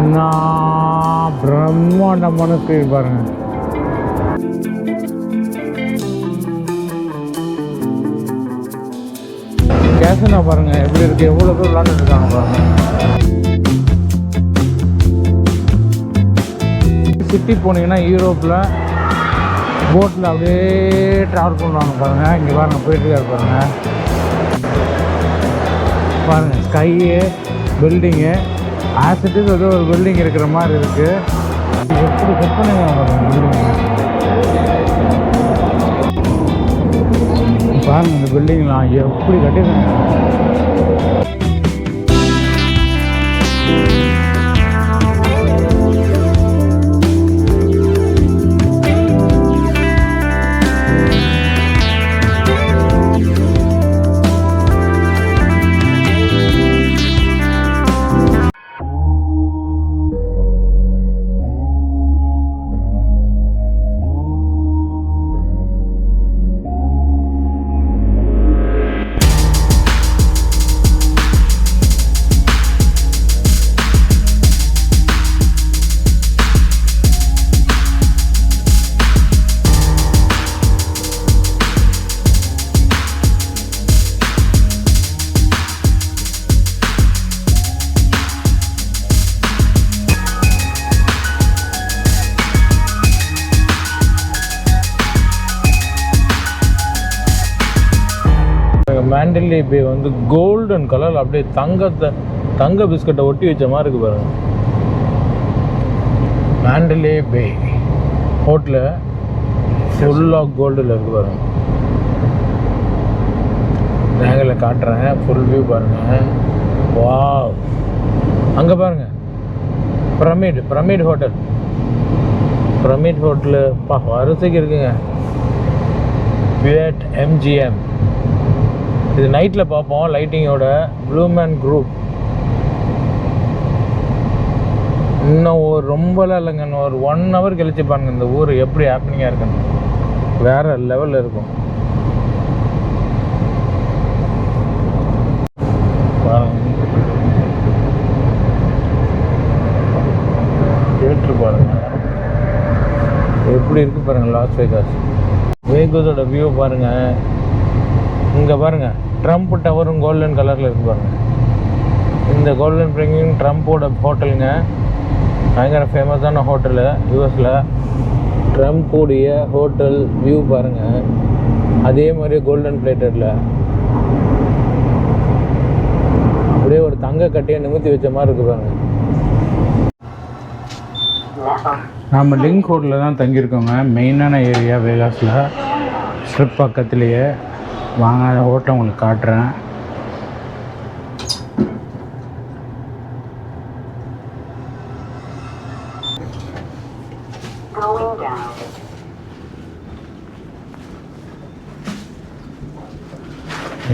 என்ன பிரம்மாண்டமான ஸ்க்ரீன் பாருங்க. கேசனா பாருங்க எப்படி இருக்கு, எவ்வளோ பேர் விளாண்டுட்டு இருக்காங்க பாருங்க. சிட்டி போனீங்கன்னா யூரோப்பில் போட்டில் அப்படியே ட்ராவல் பண்ணுவாங்க பாருங்க. இங்கே பாருங்க போயிட்டுருக்காரு பாருங்க. பாருங்க ஸ்கையு பில்டிங்கு ஆசிட்டுக்கு ஏதோ ஒரு பில்டிங் இருக்கிற மாதிரி இருக்குது. எப்படி செட் பண்ணுங்க பாருங்க பில்டிங்கு. பாருங்க இந்த பில்டிங்லாம் எப்படி கட்டிருக்காங்க. மேண்டலே பே வந்து கோல்டன் கலர் அப்படியே தங்க பிஸ்கட்டை ஒட்டி வச்ச மாதிரி இருக்கு பாருங்க. மேண்டலே பே ஹோட்டலு ஃபுல்லாக கோல்டில் இருக்கு பாருங்க. நேரில் காட்டுறேன் ஃபுல் வியூ பாருங்க. வாவ், அங்கே பாருங்க பிரமிட் ஹோட்டல். பிரமிட் ஹோட்டலு வரிசைக்கு இருக்குங்க. Viet MGM. இது நைட்டில் பார்ப்போம் லைட்டிங்கோட. ப்ளூமேன் குரூப். இன்னும் ஒரு ரொம்பலாம் இல்லைங்க, இன்னும் ஒரு 1 hour கழிச்சு பாருங்க இந்த ஊர் எப்படி ஹாப்பனிங்காக இருக்குன்னு. வேற லெவலில் இருக்கும் தியேட்டர் பாருங்க எப்படி இருக்கு பாருங்க. லாஸ் வேகாஸோட வியூ பாருங்க. இங்கே பாருங்கள் ட்ரம்ப் டவரும் கோல்டன் கலரில் இருக்கு பாருங்கள். இந்த கோல்டன் பிரிங்கிங் ட்ரம்ப்போட ஹோட்டலுங்க. பயங்கர ஃபேமஸான ஹோட்டலு யூஎஸில். ட்ரம்ப்புடைய ஹோட்டல் வியூ பாருங்கள். அதே மாதிரி கோல்டன் பிளேட்டரில் அப்படியே ஒரு தங்க கட்டியை நிமித்தி வச்ச மாதிரி இருக்கு பாருங்கள். நம்ம லிங்க் ஹோட்டலில் தான் தங்கியிருக்கோங்க. மெயினான ஏரியா வேகாஸில் ஸ்ட்ரிப் பக்கத்துலேயே. வாங்க ஹோட்டலை உங்களுக்கு காட்டுறேன்.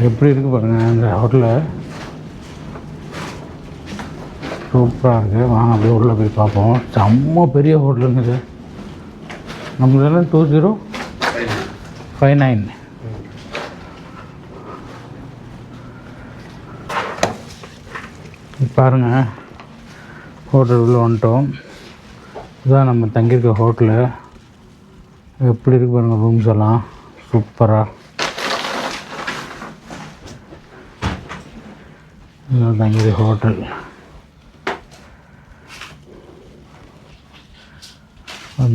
எப்படி இருக்கு பாருங்க இந்த ஹோட்டலு. சூப்பராக இருக்குது. வாங்க அப்படியே உள்ளே போய் பார்ப்போம். செம்ம பெரிய ஹோட்டலுங்க இது. நம்மளெல்லாம் 2059. பாருங்கள் ஹோட்டல் உள்ள வந்துட்டோம். இதுதான் நம்ம தங்கியிருக்க ஹோட்டலு. எப்படி இருக்கு பாருங்கள் ரூம்ஸ் எல்லாம் சூப்பராக. இதுதான் தங்கியிருக்க ஹோட்டல்.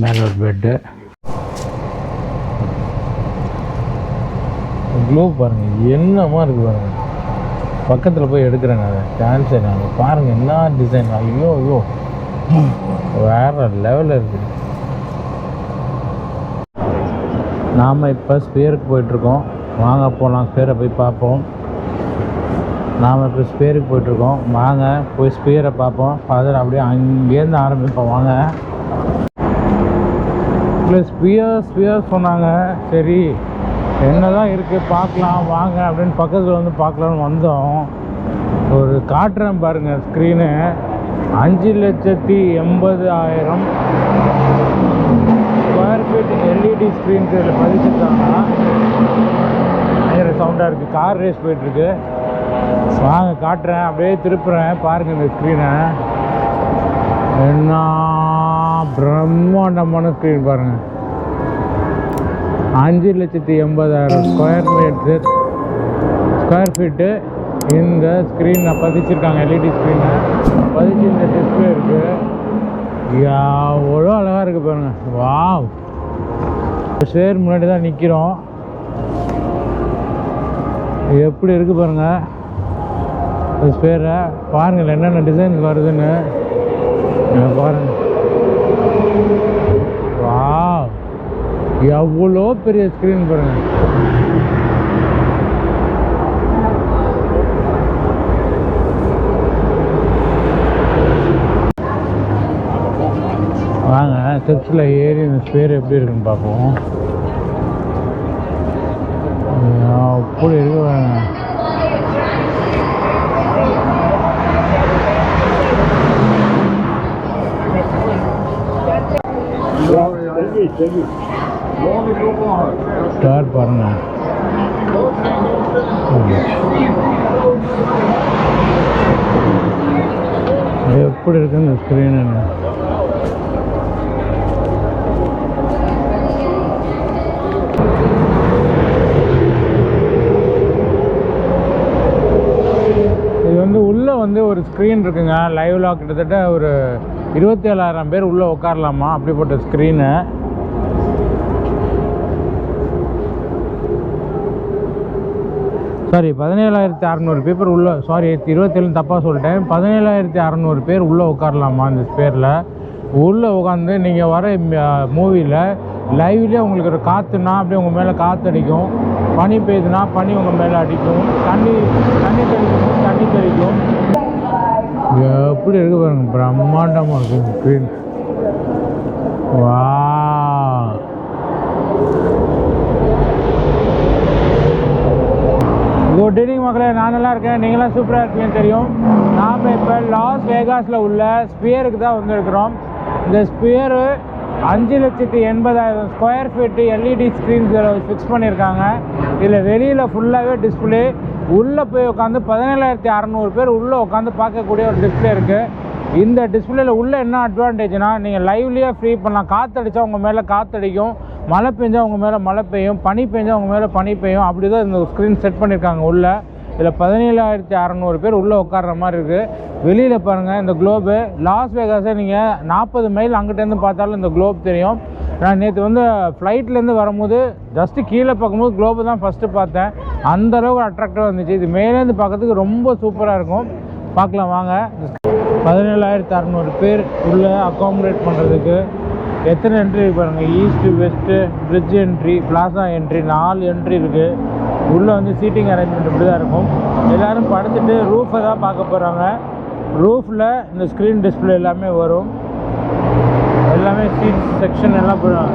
மேலே ஒரு பெட்டு. க்ளோ பாருங்கள் என்னமா இருக்குது பாருங்கள். பக்கத்தில் போய் எடுக்கிறேங்க அதை சான்ஸே நாங்கள். பாருங்கள் என்ன டிசைன். ஐயோ வேறு லெவலில் இருக்குது. நாம் இப்போ ஸ்பேருக்கு போயிட்டுருக்கோம். வாங்க போகலாம் ஸ்பேரை போய் பார்ப்போம். நாம் இப்போ ஸ்பேருக்கு போயிட்டுருக்கோம். வாங்க போய் ஸ்பேரை பார்ப்போம். ஃபாதர் அப்படியே அங்கேருந்து ஆரம்பிப்போம். வாங்க. இல்லை ஸ்பியர் சொன்னாங்க. சரி என்ன தான் இருக்குது பார்க்கலாம் வாங்க அப்படின்னு பக்கத்தில் வந்து பார்க்கலான்னு வந்தோம். ஒரு காட்டுறேன் பாருங்கள் screen. 5,80,000 square feet LED screens இதில் பதிச்சிருக்காங்க. பயங்கர சவுண்டாக இருக்குது. கார் ரேஸ் போயிட்டுருக்கு. வாங்க காட்டுறேன். அப்படியே திருப்புறேன் பாருங்கள் இந்த ஸ்க்ரீனை. பிரம்மாண்டமான ஸ்க்ரீன் பாருங்கள். 5,80,000 ஸ்கொயர் ஃபீட்டு இந்த ஸ்க்ரீனை பதிச்சிருக்காங்க. எல்இடி ஸ்க்ரீனை பதிச்சு இந்த டிஸ்பிளே இருக்குது. எவ்வளோ அழகாக இருக்குது பாருங்கள். வாவ், ஸ்பேர் முன்னாடி தான் நிற்கிறோம். எப்படி இருக்குது பாருங்கள் ஸ்பேரை. பாருங்கள் என்னென்ன டிசைன்ஸ் வருதுன்னு பாருங்கள். வாவ், எவ்வளோ பெரிய ஸ்க்ரீன் பாருங்கள். வாங்க ஸ்டெப்ஸில் ஏறி இந்த ஸ்பேர் எப்படி இருக்குன்னு பார்ப்போம். அப்படி இருக்கு பாருங்க. ஸ்டார் பாருங்க. எப்படி இருக்கு இந்த ஸ்க்ரீன். உள்ளே ஒரு ஸ்க்ரீன் இருக்குங்க. லைவ்ல கிட்டத்தட்ட ஒரு 27,000 பேர் உள்ளே உட்காரலாமா அப்படிப்பட்ட ஸ்க்ரீனு. சாரி 17,600 பேர் உள்ள, சாரி 27 தப்பாக சொல்லிட்டேன். 17,600 பேர் உள்ளே உட்காரலாமா இந்த ஸ்பேரில். உள்ளே உட்காந்து நீங்கள் வர மூவியில் லைவ்லேயே உங்களுக்கு ஒரு காற்றுனா அப்படியே உங்கள் மேலே காற்று அடிக்கும். பனி பெய்யுதுன்னா பனி உங்கள் மேலே அடிக்கும். தண்ணி தெளிக்கும். எப்படி இருக்கு பாருங்க, பிரம்மாண்டமாக இருக்கும் ஸ்க்ரீன். வா, குட் ஈவினிங் மக்களே. நான் நல்லா இருக்கேன், நீங்களாம் சூப்பராக இருக்கீங்கன்னு தெரியும். நாம் இப்போ லாஸ் வேகாஸில் உள்ள ஸ்பியருக்கு தான் வந்துருக்கிறோம். இந்த spear 5,80,000 square feet LED screens fix பண்ணியிருக்காங்க. இதில் வெளியில் ஃபுல்லாகவே டிஸ்பிளே. உள்ளே போய் உட்காந்து 17,600 பேர் உள்ளே உட்காந்து பார்க்கக்கூடிய ஒரு டிஸ்பிளே இருக்குது. இந்த டிஸ்பிளேயில் உள்ள என்ன அட்வான்டேஜ்னால், நீங்கள் லைவ்லேயே ஃப்ரீ பண்ணலாம். காற்றடிச்சா உங்கள் மேலே காற்றடிக்கும், மழை பெஞ்சால் உங்கள் மேலே மழை பெய்யும், பனி பெஞ்சால் உங்கள் மேலே பனி பெய்யும். அப்படி தான் இந்த ஸ்க்ரீன் செட் பண்ணியிருக்காங்க உள்ளே. இதில் 17,600 பேர் உள்ளே உட்கார்ற மாதிரி இருக்குது. வெளியில் பாருங்கள் இந்த குளோபு. லாஸ் வேகாஸை நீங்கள் 40 மைல் அங்கிட்டேருந்து பார்த்தாலும் இந்த குளோப் தெரியும். நான் நேற்று ஃப்ளைட்லேருந்து வரும்போது ஜஸ்ட்டு கீழே பார்க்கும்போது குளோபு தான் ஃபஸ்ட்டு பார்த்தேன். அந்தளவுக்கு அட்ராக்டிவாக இருந்துச்சு. இது மேலேருந்து பார்க்கறதுக்கு ரொம்ப சூப்பராக இருக்கும். பார்க்கலாம் வாங்க. 17,600 பேர் உள்ளே அக்காமடேட் பண்ணுறதுக்கு எத்தனை என்ட்ரி இருக்கு பாருங்கள். East, west, bridge entry, plaza entry, 4 entry இருக்குது. உள்ளே சீட்டிங் அரேஞ்ச்மெண்ட் இப்படி தான் இருக்கும். எல்லோரும் படுத்துட்டு ரூஃபை தான் பார்க்க போகிறாங்க. ரூஃபில் இந்த ஸ்க்ரீன் டிஸ்பிளே எல்லாமே வரும். எல்லாமே சீட் செக்ஷன் எல்லாம் போயிடும்.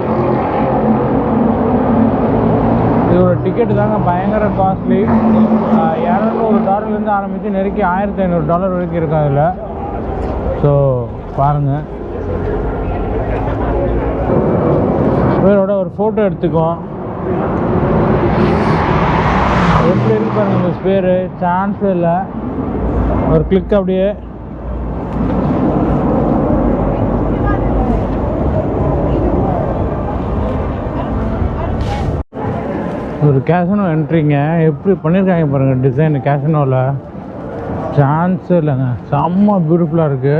இதோட டிக்கெட்டு தாங்க பயங்கர காஸ்ட்லி. $200 ஆரம்பித்து நெருக்கி $1,500 வரைக்கும் இருக்கும் அதில். ஸோ பாருங்கள், இவரோட ஒரு ஃபோட்டோ எடுத்துக்குவோம். எப்படி இருக்கு பாருங்கள் இந்த ஸ்பேரு. சான்ஸே இல்லை. ஒரு கிளிக் அப்படியே ஒரு கேஷனோ என்ட்ரிங்க. எப்படி பண்ணியிருக்காங்க பாருங்கள் டிசைனு. கேஷனோவில் சான்ஸே இல்லைங்க. செம்ம பியூட்டிஃபுல்லாக இருக்குது.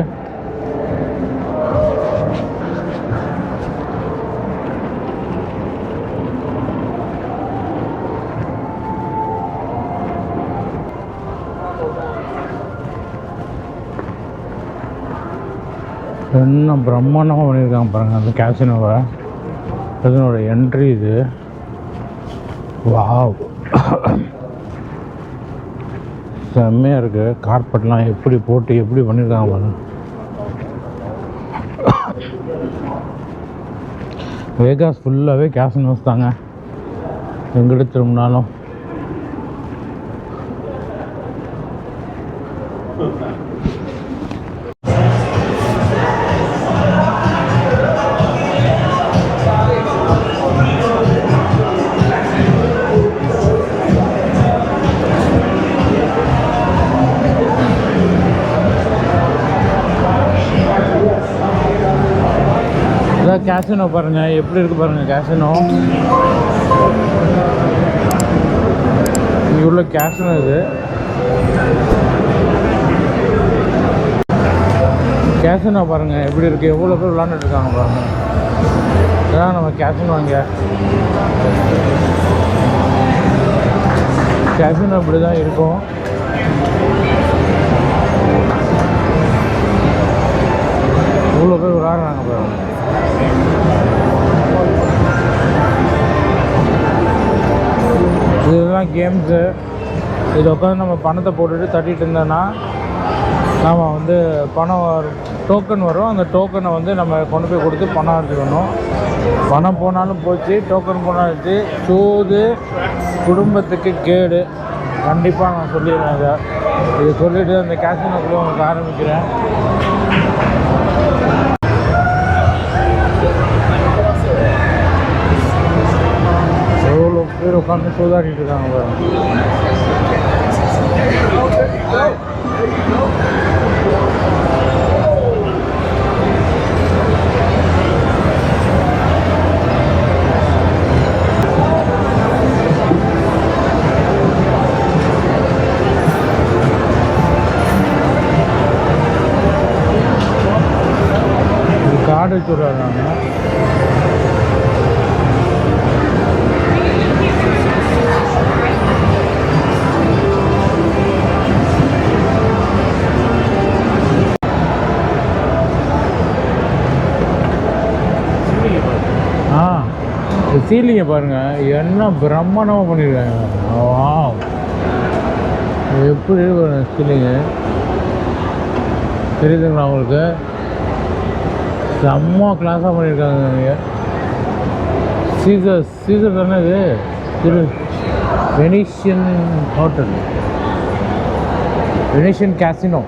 என்ன பிரம்மாண்டமாக பண்ணியிருக்காங்க பாருங்கள் அந்த கேசினோவை. அதனோட என்ட்ரி இது. வாவ், செம்மையாக இருக்குது. கார்பெட்லாம் எப்படி போட்டு எப்படி பண்ணியிருக்காங்க பாருங்க. வேகாஸ் ஃபுல்லாகவே கேசினோஸ் தாங்க. எங்கிட்ட திரும்பினாலும் கேசினோ பாருங்கள் எப்படி இருக்குது பாருங்கள் கேசினோ. இங்கே உள்ள கேசினோ இது. கேசினோ பாருங்கள் எப்படி இருக்குது, எவ்வளோ பேர் விளாண்டுட்டு இருக்காங்க பாருங்கள். இதான் நம்ம கேசினோ. இங்கே கேசினோ இப்படி தான் இருக்கும். இவ்வளோ பேர் விளாட்றாங்க பாருங்க. இதுதான் கேம்ஸு. இது உட்காந்து நம்ம பணத்தை போட்டுட்டு தட்டிகிட்டு இருந்தோன்னா நாம் வந்து பணம் டோக்கன் வரும். அந்த டோக்கனை வந்து நம்ம கொண்டு போய் கொடுத்து பணம் எடுத்துக்கணும். பணம் போனாலும் போச்சு, டோக்கன் போனாச்சு. சூது குடும்பத்துக்கு கேடு. கண்டிப்பாக நான் சொல்லிடுறேன். இதை சொல்லிவிட்டு அந்த கேசினோக்குள்ளே உங்களுக்கு ஆரம்பிக்கிறேன். எவ்வளோ பேர் உட்காந்து சூதாடிட்டு இருக்காங்க பாருங்க. கார்டு வச்சுடுறாங்க. சீலிங்கை பாருங்கள் என்ன பிரம்மாண்டமாக பண்ணியிருக்காங்க. எப்படி சீலிங்கு தெரியுதுங்களா உங்களுக்கு? செம்ம கிளாஸாக பண்ணியிருக்காங்க. சீசர் தானே இது. Venetian hotel, Venetian casino.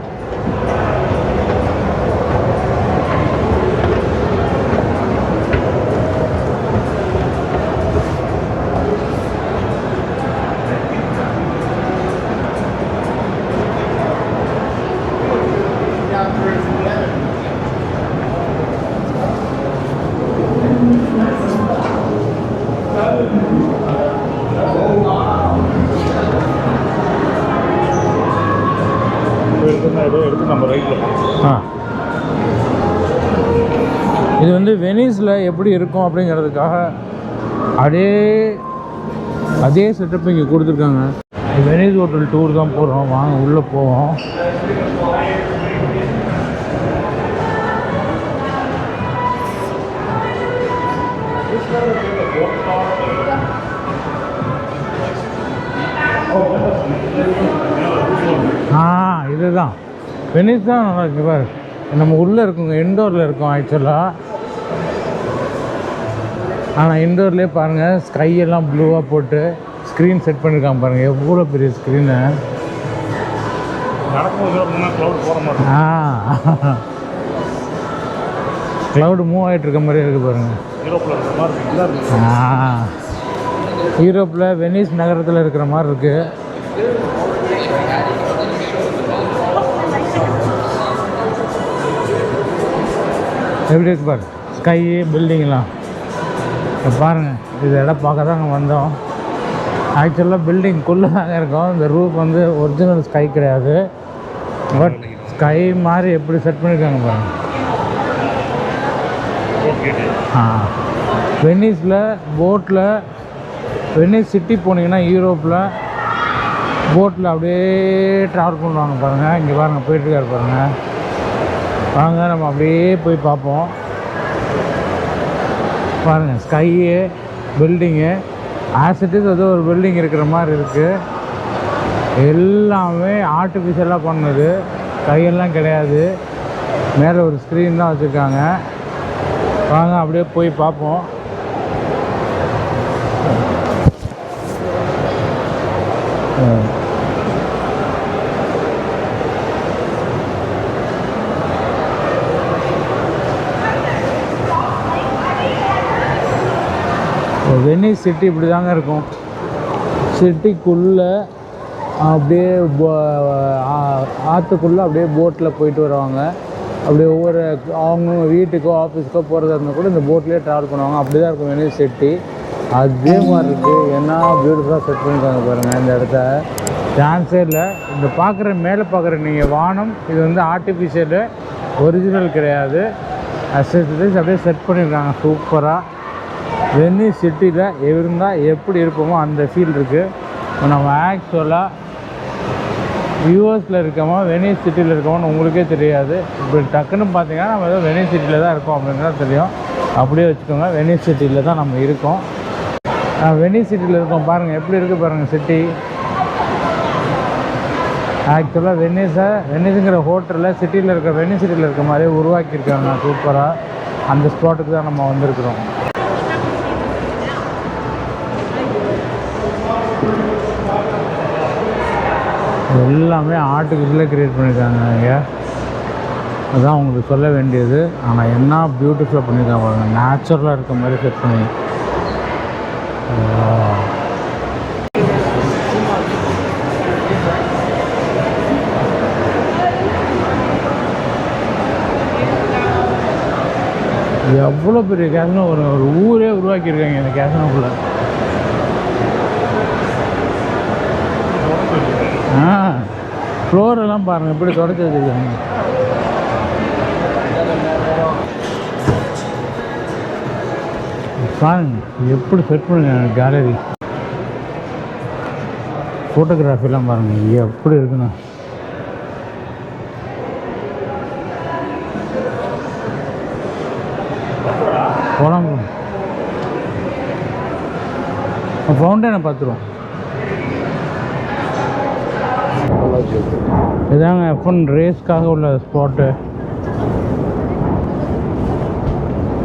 இது வந்து வெனிஸில் எப்படி இருக்கும் அப்படிங்கிறதுக்காக அதே செட்டப் இங்கே கொடுத்துருக்காங்க. வெனிஸ் ஹோட்டல் டூர் தான் போகிறோம். வாங்க உள்ளே போவோம். இதுதான் வெனிஸ் தான் நல்லா இருக்கு பாரு. நம்ம உள்ளே இருக்குங்க, இன்டோரில் இருக்கோம் ஆக்சுவலாக. ஆனால் இன்டோர்லேயே பாருங்கள் ஸ்கையெல்லாம் ப்ளூவாக போட்டு ஸ்க்ரீன் செட் பண்ணியிருக்காங்க பாருங்கள். எவ்வளோ பெரிய ஸ்க்ரீனு. க்ளவுடு மூவ் ஆகிட்டு இருக்க மாதிரி இருக்குது பாருங்கள். யூரோப்பில் வெனிஸ் நகரத்தில் இருக்கிற மாதிரி இருக்குது. எப்படி இருக்கு பாரு, ஸ்கை பில்டிங்லாம் பாருங்கள். இது இடம் பார்க்க தான் நாங்கள் வந்தோம். ஆக்சுவலாக பில்டிங்குள்ளே தாங்க இருக்கோம். இந்த ரூஃப் வந்து ஒரிஜினல் ஸ்கை கிடையாது, பட் ஸ்கை மாதிரி எப்படி செட் பண்ணியிருக்காங்க பாருங்கள். வெனிஸில் போட்டில், வெனிஸ் சிட்டி போனீங்கன்னா யூரோப்பில் போட்டில் அப்படியே ட்ராவல் பண்ணுவாங்க பாருங்கள். இங்கே பாருங்கள் போயிட்டுருக்காரு பாருங்கள். வாங்க நம்ம அப்படியே போய் பார்ப்போம். பாருங்கள் ஸ்கையு பில்டிங்கு ஆசிட்டிஸ் ஏதோ ஒரு பில்டிங் இருக்கிற மாதிரி இருக்குது. எல்லாமே ஆர்டிஃபிஷியலாக பண்ணது, கையெல்லாம் கிடையாது. மேலே ஒரு ஸ்க்ரீன் தான் வச்சுருக்காங்க. வாங்க அப்படியே போய் பார்ப்போம். வெனிஸ் சிட்டி இப்படி தாங்க இருக்கும். சிட்டிக்குள்ளே அப்படியே ஆற்றுக்குள்ளே அப்படியே போட்டில் போயிட்டு வருவாங்க. அப்படி ஒவ்வொரு அவங்க வீட்டுக்கோ ஆஃபீஸுக்கோ போகிறதா இருந்தால் கூட இந்த போட்லேயே ட்ராவல் பண்ணுவாங்க. அப்படி தான் இருக்கும் வெனிஸ் சிட்டி. அதே மாதிரி இருக்குது. என்ன பியூட்டிஃபுல்லாக செட் பண்ணியிருக்காங்க பாருங்கள் இந்த இடத்த. சான்ஸே இல்லை. இந்த பார்க்குற மேலே பார்க்குற நீங்கள் வானம் இது வந்து ஆர்டிஃபிஷியலு, ஒரிஜினல் கிடையாது. அப்படியே செட் பண்ணியிருக்காங்க சூப்பராக. வெனிஸ் சிட்டியில் இருந்தால் எப்படி இருப்போமோ அந்த ஃபீல் இருக்குது. இப்போ நம்ம ஆக்சுவலாக யூஎஸில் இருக்கோமா வெனிஸ் சிட்டியில் இருக்கோம்னு உங்களுக்கே தெரியாது. இப்போ டக்குன்னு பார்த்தீங்கன்னா நம்ம ஏதோ வெனிஸ் சிட்டியில் தான் இருக்கோம் அப்படிங்கிறத தெரியும். அப்படியே வச்சுக்கோங்க, வெனிஸ் சிட்டியில் தான் நம்ம இருக்கோம். வெனிஸ் சிட்டியில் இருக்கோம் பாருங்கள், எப்படி இருக்குது பாருங்கள் சிட்டி. ஆக்சுவலாக வெனிஸுங்கிற ஹோட்டலில் சிட்டியில் இருக்க வெனிஸ் சிட்டியில் இருக்க மாதிரியே உருவாக்கியிருக்காங்க சூப்பராக. அந்த ஸ்பாட்டுக்கு தான் நம்ம வந்திருக்கிறோம். எல்லாமே ஆர்டிஃபிஷியலாக க்ரியேட் பண்ணியிருக்காங்க இங்கே. அதுதான் உங்களுக்கு சொல்ல வேண்டியது. ஆனால் என்ன பியூட்டிஃபுல்லாக பண்ணியிருக்காங்க பாருங்கள், நேச்சுரலாக இருக்க மாதிரி செட் பண்ணி. எவ்வளோ பெரிய கேசனோ, ஒரு ஊரே உருவாக்கியிருக்காங்க இந்த கேசனோக்குள்ளே. ஃப்ளோரெல்லாம் பாருங்கள் எப்படி தொடச்சி வச்சுருக்காங்க. பாருங்க எப்படி செட் பண்ணுங்க கேலரி. ஃபோட்டோகிராஃபிலாம் பாருங்கள் எப்படி இருக்குண்ணா. போகலாம் ஃபவுண்டனை பார்த்துருவோம். இதாங்க F1 ரேஸ்க்காக உள்ள ஸ்பாட்டு.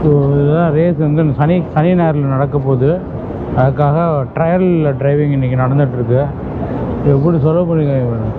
ஸோ இதுதான் ரேஸ் வந்து சனி ஞாயிறில் நடக்க போகுது. அதுக்காக ட்ரையல் டிரைவிங் இன்றைக்கி நடந்துகிட்ருக்கு. எப்படி சொல்ல பண்ணிருக்காங்க.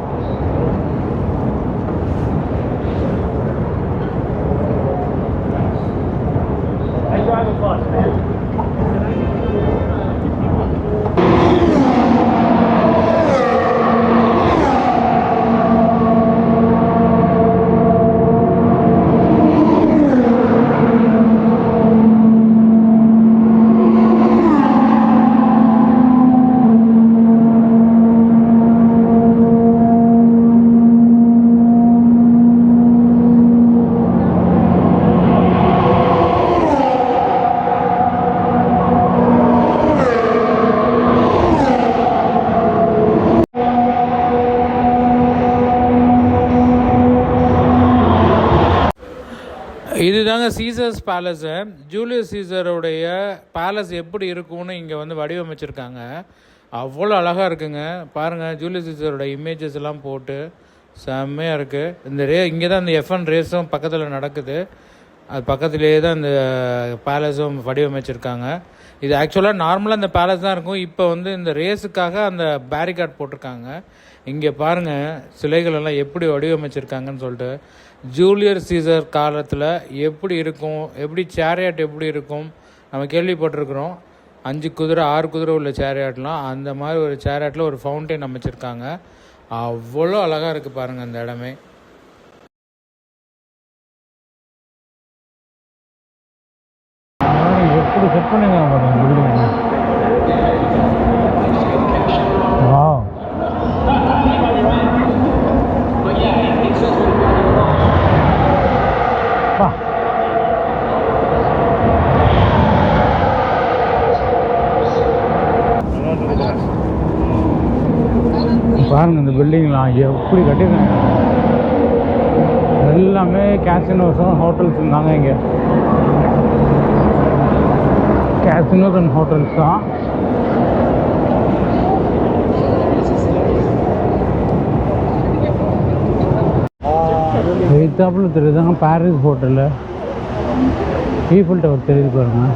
இதுதாங்க சீசர்ஸ் பேலஸு. ஜூலியஸ் சீசருடைய பேலஸ் எப்படி இருக்கும்னு இங்கே வந்து வடிவமைச்சிருக்காங்க. அவ்வளோ அழகாக இருக்குங்க பாருங்கள். ஜூலியஸ் சீசரோட இமேஜஸ் எல்லாம் போட்டு செம்மையாக இருக்குது. இந்த இங்கே தான் இந்த F1 ரேஸும் பக்கத்தில் நடக்குது. அது பக்கத்துலேயே தான் இந்த பேலஸும் வடிவமைச்சிருக்காங்க. இது ஆக்சுவலாக நார்மலாக இந்த பேலஸ் தான் இருக்கும். இப்போ வந்து இந்த ரேஸுக்காக அந்த பேரிகார்ட் போட்டிருக்காங்க. இங்கே பாருங்கள் சிலைகள் எல்லாம் எப்படி வடிவமைச்சிருக்காங்கன்னு சொல்லிட்டு. ஜூலியஸ் சீசர் காலத்தில் எப்படி இருக்கும், எப்படி சேரியாட் எப்படி இருக்கும் நம்ம கேள்விப்பட்டிருக்கிறோம். 5 குதிரை 6 குதிரை உள்ள சேரியாட்லாம், அந்த மாதிரி ஒரு சேரியாட்டில் ஒரு ஃபவுண்டைன் அமைச்சிருக்காங்க. அவ்வளோ அழகாக இருக்குது பாருங்கள் அந்த இடமே. எப்படி செட் பண்ணுங்க பாருங்க. பாருங்க இந்த பில்டிங்லாம் எப்படி கட்டிருக்காங்க. எல்லாமே கேசினோஸும் ஹோட்டல்ஸ் இருந்தாங்க. இங்கே கேசினோஸ் அண்ட் ஹோட்டல்ஸ் தான். எய்த்தாப்பில் தெரியுதாங்க பாரிஸ் ஹோட்டலு. ஈஃபில் டவர் தெரியுது பாருங்க.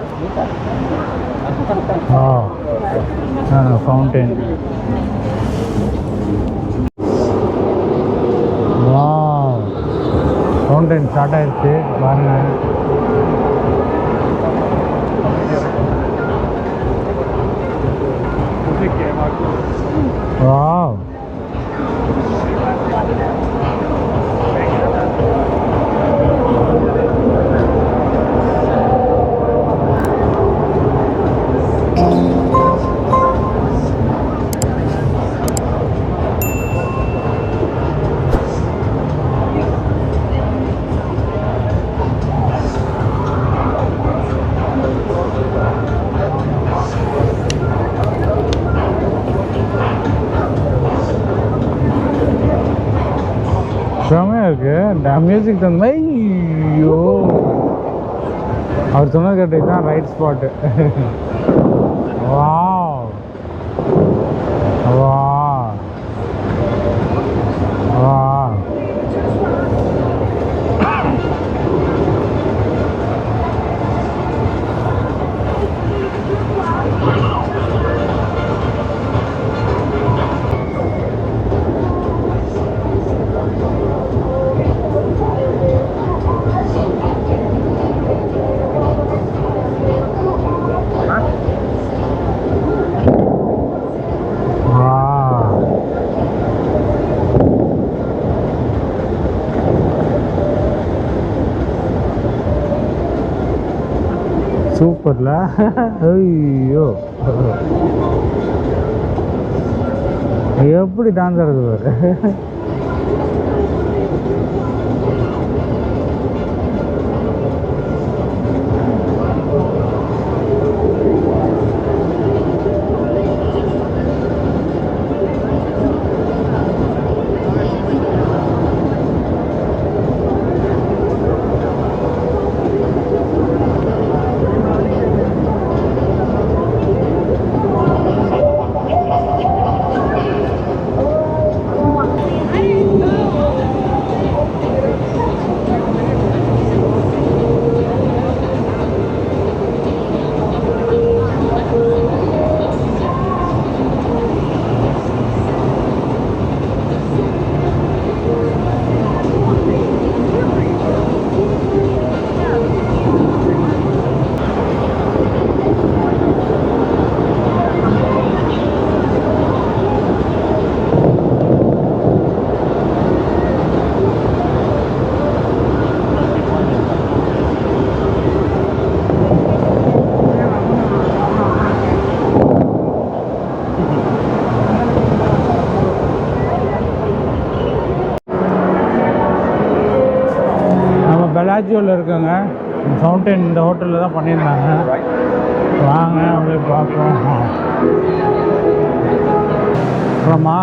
ஃபவுண்டைன். ஃபவுண்டைன் ஸ்டார்ட் ஆயிடுச்சு பாருங்க. வாவ் இருக்குது மியூசிக் தகுந்த மாதிரி. ஐயோ, அவர் சொன்னது கேட்டு தான் ரைட் ஸ்பாட்டு. வா வா வா. சூப்பர்ல. ஐயோ, எப்படி டான்ஸ் ஆடுது பாரு. பெலாஜியோவில் இருக்காங்க ஃபவுண்டைன். இந்த ஹோட்டலில் தான் பண்ணியிருந்தாங்க. வாங்க அப்படியே பார்ப்போம். அப்புறமா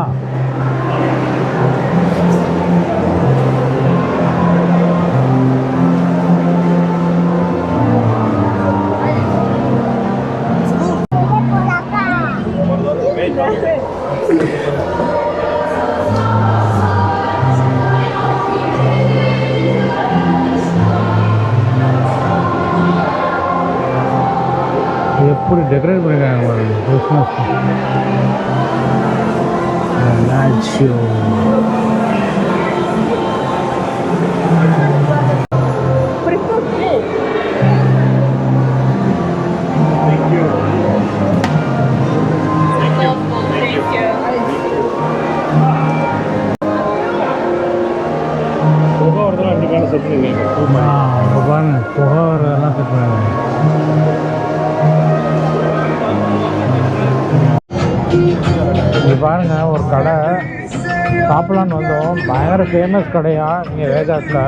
எப்படி டெக்கரேட் பண்ணிருக்காங்க கிறிஸ்மஸ். புகை வரதெல்லாம் அப்படி மேலே செட் பண்ணிருக்கீங்க. பாருங்க, புகை வரதெல்லாம் செட் பண்ணிருக்காங்க. இது பாருங்க, ஒரு கடை சாப்பிட்லான்னு வந்தோம். பயங்கர ஃபேமஸ் கடையா இங்கே வேகாஸில்.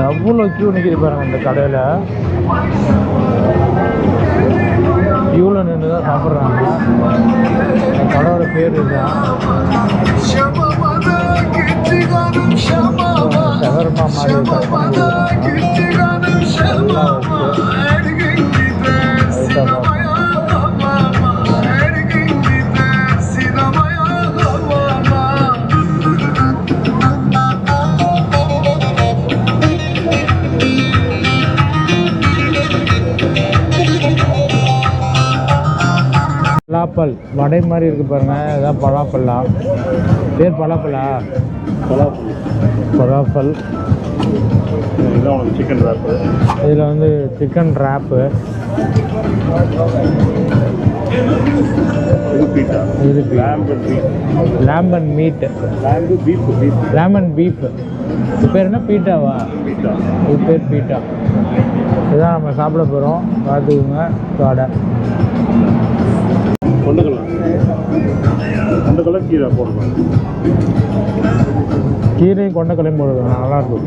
எவ்வளோ க்யூ நிற்கிது பாருங்கள் இந்த கடையில். க்யூவில் நின்று தான் சாப்பிட்றாங்க. இந்த கடையோட பேர் இதுதான் சவர்மா மாதிரி கட் பண்ணி நல்லா பலாப்பல் வடை மாதிரி இருக்குது பாருங்கள். இதுதான் பலாப்பல்லா. பேர் பலாப்பல்லா. பலாப்பல். Chicken wrap. இதில் வந்து chicken wrap. lamb and meat. lamb and beef. இது பேர் என்ன? பீட்டாவா? இது பேர் பீட்டா. இதுதான் நம்ம சாப்பிட போகிறோம். பார்த்துக்குங்க. கடை கொண்டக்கடலை கீரை போடுவோம். கீரையும் கொண்டக்கடலையும் போடுவோம். நல்லாயிருக்கும்.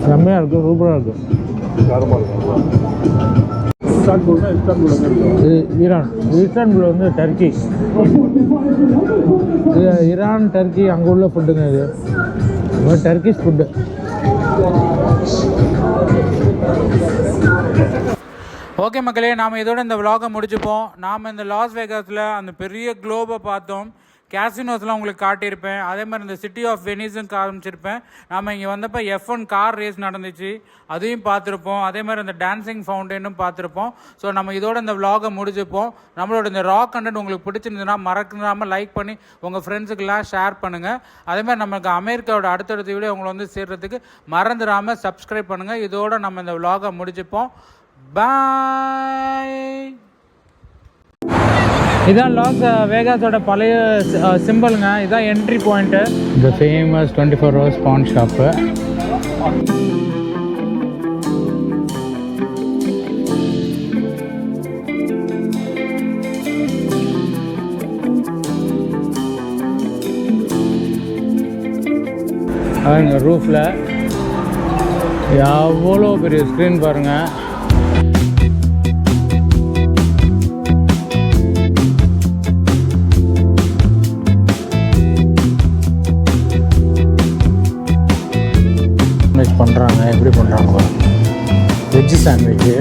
செம்மையாக இருக்கும். சூப்பராக இருக்கும். இஸ்தான்புல்னா இஸ்தான்புல் வந்து இருக்கும். இது ஈரான். இஸ்தான்புல் வந்து டர்க்கி. இது ஈரான் டர்க்கி அங்கே உள்ள ஃபுட்டுங்க. இது டர்க்கிஷ் ஃபுட்டு. ஓகே மக்களே, நாம் இதோட இந்த விலாகை முடிச்சுப்போம். நாம் இந்த லாஸ் வேகாஸில் அந்த பெரிய குளோபை பார்த்தோம். கேசினோஸ்லாம் உங்களுக்கு காட்டியிருப்பேன். அதே மாதிரி இந்த சிட்டி ஆஃப் வெனிஸும் காமிச்சிருப்பேன். நாம் இங்கே வந்தப்போ F1 கார் ரேஸ் நடந்துச்சு, அதையும் பார்த்துருப்போம். அதே மாதிரி அந்த டான்ஸிங் ஃபவுண்டனும் பார்த்துருப்போம். ஸோ நம்ம இதோட இந்த விலாகை முடிச்சுப்போம். நம்மளோட இந்த ராக் கண்டென்ட் உங்களுக்கு பிடிச்சிருந்ததுன்னா மறக்காமல் லைக் பண்ணி உங்கள் ஃப்ரெண்ட்ஸுக்கெல்லாம் ஷேர் பண்ணுங்கள். அதே மாதிரி நமக்கு அமெரிக்காவோட அடுத்தடுத்த வீடியோ உங்களை வந்து சேர்றதுக்கு மறந்துடாமல் சப்ஸ்கிரைப் பண்ணுங்கள். இதோட நம்ம இந்த விலாகை முடிச்சுப்போம். பாய். இதான் லாஸ் வேகாஸோட பழைய சிம்பிளுங்க. இதான் என்ட்ரி பாயிண்ட்டு. இந்த ஃபேமஸ் 24 hours பான் ஷாப்பு. பாருங்க ரூஃபில் எவ்வளோ பெரிய ஸ்க்ரீன் பாருங்கள். பண்ணுறாங்க எப்படி பண்ணுறாங்க. Veg sandwich